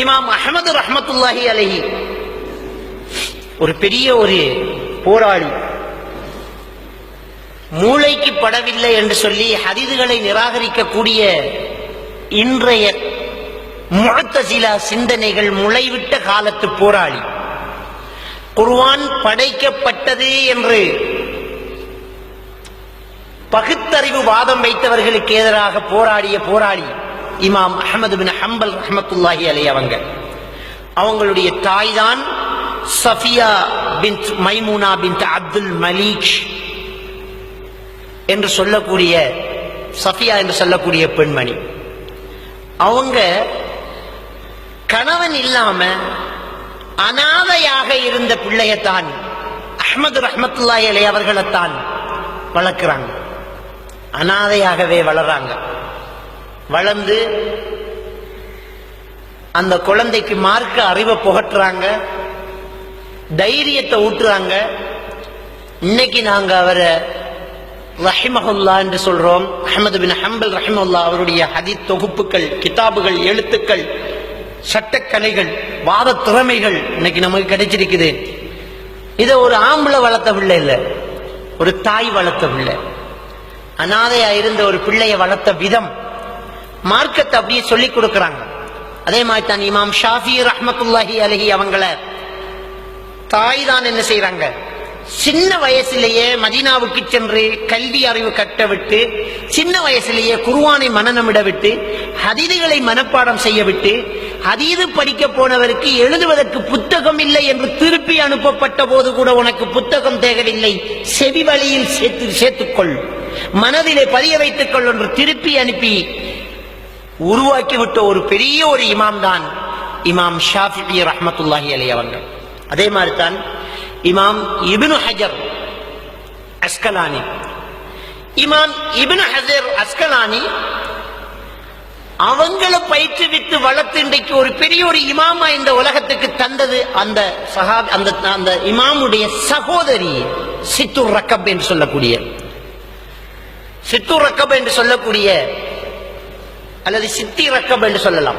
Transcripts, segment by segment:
இமாம் அஹ்மது ரஹ்மத்துல்லாஹி அலைஹி ஒரு பெரிய ஒரு போராளி, மூளைக்கு படவில்லை என்று சொல்லி ஹதீதுகளை நிராகரிக்கக்கூடிய இன்றைய முஅத்தஸிலா சிந்தனைகள் முளைவிட்ட காலத்து போராளி, குர்ஆன் படைக்கப்பட்டது என்று பகுத்தறிவு வாதம் வைத்தவர்களுக்கு எதிராக போராடிய போராளி இமாம் அஹ்மது பின் ஹம்பல் ரஹ்மத்துல்லாஹி அலைஹி அவங்களுடைய தாய்தான் சஃபியா பின்த் மைமூனா பின்த் அப்துல் மலீக் என்று சொல்லக்கூடிய சஃபியா என்று சொல்லக்கூடிய பெண்மணி. அவங்க கணவன் இல்லாம அனாதையாக இருந்த பிள்ளையத்தான் அஹ்மது ரஹ்மத்துல்லாஹி அலைஹி அவர்களைத்தான் வளர்க்கிறாங்க. அனாதையாகவே வளர்றாங்க. வளர்ந்து அந்த குழந்தைக்கு மார்க்க அறிவை புகட்டுறாங்க, தைரியத்தை ஊட்டுறாங்க. இன்னைக்கு நாங்க அவரை ரஹிமஹுல்லா என்று சொல்றோம். அஹ்மது பின் ஹம்பல் ரஹிமஹுல்லா அவருடைய ஹதீஸ் தொகுப்புகள், கிதாபுகள், எழுத்துக்கள், சட்டக்கலைகள், வாத திறமைகள் இன்னைக்கு நமக்கு கிடைச்சிருக்குது. இதை ஒரு ஆம்பளை வளர்த்த பிள்ளை இல்ல, ஒரு தாய் வளர்த்த பிள்ளை. அனாதையா இருந்த ஒரு பிள்ளைய வளர்த்த விதம், மார்க்கத்தை அப்படியே சொல்லிக் கொடுக்கிறாங்க. அதே மாதிரி தான் இமாம் ஷாஃபி ரஹ்மத்துல்லாஹி அலைஹி அவங்கள தாய் தான் என்ன செய்யறாங்க, சின்ன வயசிலேயே மதீனாவுக்கு சென்று கல்வி அறிவு கட்ட விட்டு, சின்ன வயசிலேயே குர்ஆனை மனனமிட விட்டு, ஹதீதுகளை மனப்பாடம் செய்ய விட்டு, ஹதீது படிக்க போனவருக்கு எழுதுவதற்கு புத்தகம் இல்லை என்று திருப்பி அனுப்பப்பட்ட போது கூட உனக்கு புத்தகம் தேவையில்லை, செவி வழியில் சேர்த்துக்கொள், மனதிலே பதிய வைத்துக் கொள் என்று திருப்பி அனுப்பி உருவாக்கிவிட்ட ஒரு பெரிய ஒரு இமாம் தான் இமாம் ஷாஃபிஈ ரஹ்மத்துல்லாஹி அலைஹி அவர்கள். அதே மாதிரி தான் இமாம் இப்னு ஹஜர் அஸ்கலானி. இமாம் இப்னு ஹஜர் அஸ்கலானி அவங்களை பயிற்றுவித்து வளர்த்து இன்றைக்கு ஒரு பெரிய ஒரு இமாமா இந்த உலகத்துக்கு தந்தது அந்த சஹாபி, அந்த இமாமுடைய சகோதரி சித்துர் ரக்கப் என்று சொல்லக்கூடிய, சித்துர் ரக்கப் என்று சொல்லக்கூடிய அல்லது சித்தி ரக்கப் என்று சொல்லலாம்,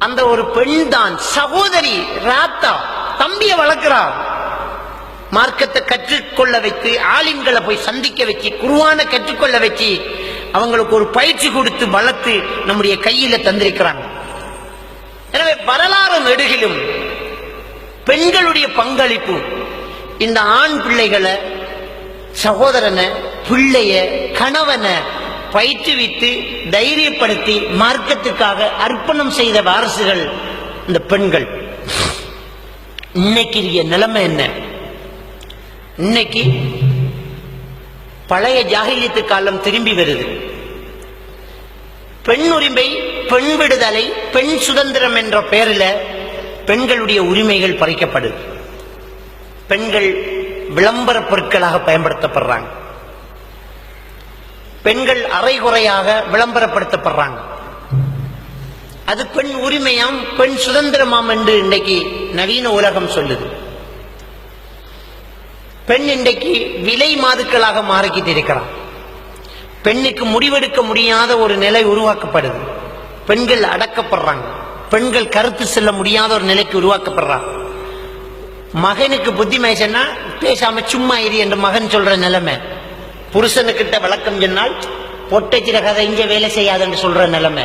அந்த ஒரு பெண் தான் சகோதரி ராத்தா தம்பிய வளர்க்கிறார். மார்க்கத்தை கற்றுக்கொள்ள வைத்து, ஆலிம்களை போய் சந்திக்க வச்சு, குர்ஆனை கற்றுக்கொள்ள வச்சு, அவங்களுக்கு ஒரு பயிற்சி கொடுத்து வளர்த்து நம்முடைய கையில தந்திருக்கிறாங்க. எனவே வரலாறு நெடுகிலும் பெண்களுடைய பங்களிப்பு இந்த ஆண் பிள்ளைகளை, சகோதரனை, பிள்ளைய, கணவனை பயிற்றுவித்து தைரியப்படுத்தி மார்க்கத்துக்காக அர்ப்பணம் செய்த வாரிசுகள் இந்த பெண்கள். இன்னைக்கு நிலைமை என்ன? இன்னைக்கு பழைய ஜாஹிலியத்து காலம் திரும்பி வருது. பெண் உரிமை, பெண் விடுதலை, பெண் சுதந்திரம் என்ற பெயரில் பெண்களுடைய உரிமைகள் பறிக்கப்படுது. பெண்கள் விளம்பர பொருட்களாக பயன்படுத்தப்படுறாங்க. பெண்கள் அரைகுறையாக விளம்பரப்படுத்தப்படுறாங்க. அது பெண் உரிமையாம், பெண் சுதந்திரமாம் என்று இன்றைக்கு நவீன உலகம் சொல்லுது. பெண் இன்றைக்கு விலை மாதுக்களாக மாறிக்கிட்டு இருக்கிறான். பெண்ணுக்கு முடிவெடுக்க முடியாத ஒரு நிலை உருவாக்கப்படுது. பெண்கள் அடக்கப்படுறாங்க. பெண்கள் கருத்து செல்ல முடியாத ஒரு நிலைக்கு உருவாக்கப்படுறாங்க. மகனுக்கு புத்திமயசன்னா பேசாம சும்மா இரு என்று மகன் சொல்ற நிலைமை. புருஷனுக்கிட்ட விளக்கம் சொன்னால் பொட்டச்சிர கதை இங்க வேலை செய்யாது என்று சொல்ற நிலைமை.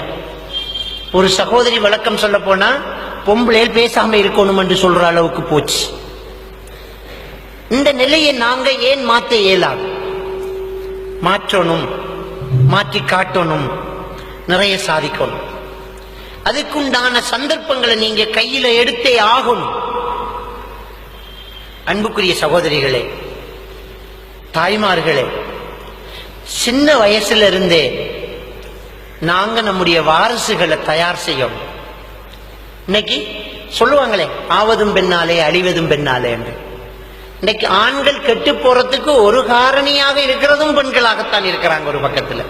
ஒரு சகோதரி விளக்கம் சொல்ல போனா பொம்பளையில் பேசாம இருக்கணும் என்று சொல்ற அளவுக்கு போச்சு. இந்த நிலையை நாங்க ஏன் மாற்ற இயலாது? மாற்றணும், மாற்றி காட்டணும், நிறைய சாதிக்கணும். அதுக்குண்டான சந்தர்ப்பங்களை நீங்க கையில எடுத்தே ஆகணும். அன்புக்குரிய சகோதரிகளே, தாய்மார்களே, சின்ன வயசுல இருந்தே நாங்க நம்முடைய வாரிசுகளை தயார் செய்யணும். இன்னைக்கு சொல்லுவாங்களே, ஆவதும் பெண்ணாலே அழிவதும் பெண்ணாலே என்று. இன்னைக்கு ஆண்கள் கெட்டு போறதுக்கு ஒரு காரணியாக இருக்கிறதும் பெண்களாகத்தான் இருக்கிறாங்க. ஒரு பக்கத்துல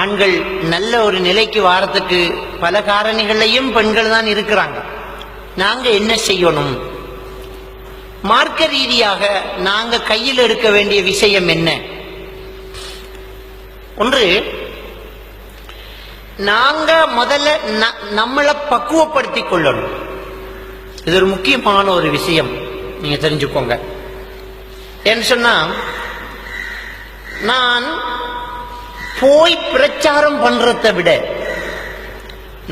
ஆண்கள் நல்ல ஒரு நிலைக்கு வாரத்துக்கு பல காரணிகளையும் பெண்கள் தான் இருக்கிறாங்க. நாங்க என்ன செய்யணும்? மார்க்க ரீதியாக நாங்க கையில் எடுக்க வேண்டிய விஷயம் என்ன? ஒன்று, நாங்க முதல்ல நம்மளை பக்குவப்படுத்திக் கொள்ளணும். இது ஒரு முக்கியமான ஒரு விஷயம், நீங்க தெரிஞ்சுக்கோங்க. ஏன்னு சொன்னா, நான் போய் பிரச்சாரம் பண்றதை விட,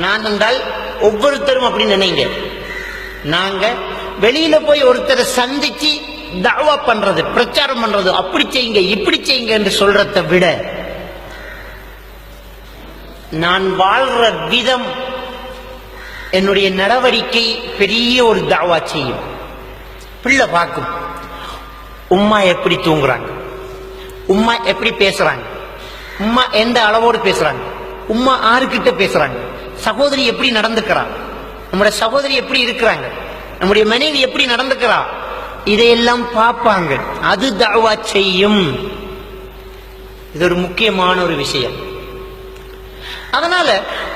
நான் என்றால் ஒவ்வொருத்தரும் அப்படி நினைங்க, நாங்க வெளியில போய் ஒருத்தரை சந்திச்சு தஅவா பண்றது, பிரச்சாரம் பண்றது, அப்படி செய்யுங்க இப்படி செய்யுங்க என்று சொல்றதை விட, நான் வாழ்ற விதம், என்னுடைய நடவடிக்கை பெரிய ஒரு தஅவா செய்யும். பிள்ளை பார்க்கும், உம்மா எப்படி தூங்குறாங்க, உம்மா எப்படி பேசுறாங்க, உம்மா எந்த அளவோடு பேசுறாங்க, உம்மா ஆறுகிட்ட பேசுறாங்க, சகோதரி எப்படி நடந்துக்கிறாங்க, நம்முடைய சகோதரி எப்படி இருக்கிறாங்க, நம்முடைய மனைவி எப்படி நடந்துக்கிறா, இதையெல்லாம் பார்ப்பாங்க. அது தஅவா செய்யும். இது ஒரு முக்கியமான ஒரு விஷயம். அதனால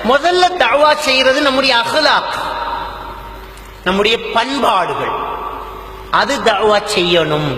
முதல்ல தஅவா செய்யறது நம்முடைய அஹ்லாக், நம்முடைய பண்பாடுகள், அது தஅவா செய்யணும்.